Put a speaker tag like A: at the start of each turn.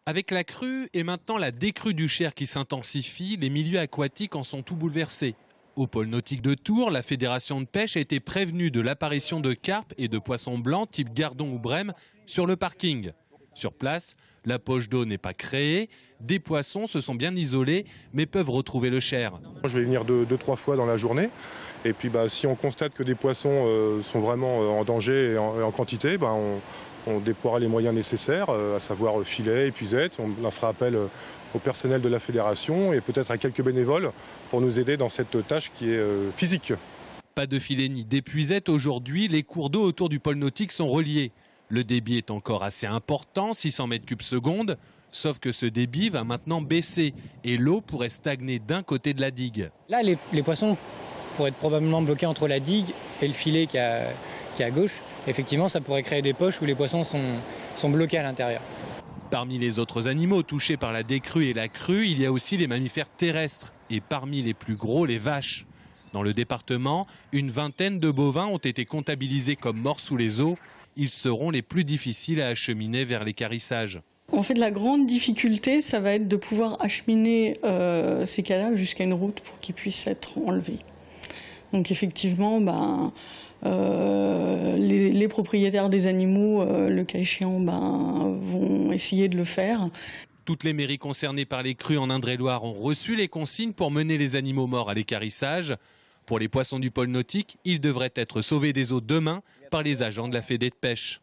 A: Avec la crue et maintenant la décrue du Cher qui s'intensifie, les milieux aquatiques en sont tout bouleversés. Au pôle nautique de Tours, la fédération de pêche a été prévenue de l'apparition de carpes et de poissons blancs type gardon ou brème sur le parking. Sur place, la poche d'eau n'est pas créée, des poissons se sont bien isolés mais peuvent retrouver le Cher.
B: Je vais venir 2-3 fois dans la journée et puis si on constate que des poissons sont vraiment en danger et en quantité, on déploiera les moyens nécessaires, à savoir filets, épuisettes. On fera appel au personnel de la fédération et peut-être à quelques bénévoles pour nous aider dans cette tâche qui est physique.
A: Pas de filet ni d'épuisette aujourd'hui, les cours d'eau autour du pôle nautique sont reliés. Le débit est encore assez important, 600 mètres cubes secondes, sauf que ce débit va maintenant baisser et l'eau pourrait stagner d'un côté de la digue.
C: Là, les poissons pourraient être probablement bloqués entre la digue et le filet qui est à gauche. Effectivement, ça pourrait créer des poches où les poissons sont bloqués à l'intérieur.
A: Parmi les autres animaux touchés par la décrue et la crue, il y a aussi les mammifères terrestres et parmi les plus gros, les vaches. Dans le département, une vingtaine de bovins ont été comptabilisés comme morts sous les eaux. Ils seront les plus difficiles à acheminer vers l'équarrissage.
D: En fait, la grande difficulté, ça va être de pouvoir acheminer ces cadavres jusqu'à une route pour qu'ils puissent être enlevés. Donc effectivement, les propriétaires des animaux, le cas échéant, vont essayer de le faire.
A: Toutes les mairies concernées par les crues en Indre-et-Loire ont reçu les consignes pour mener les animaux morts à l'équarrissage. Pour les poissons du pôle nautique, ils devraient être sauvés des eaux demain par les agents de la Fédé de pêche.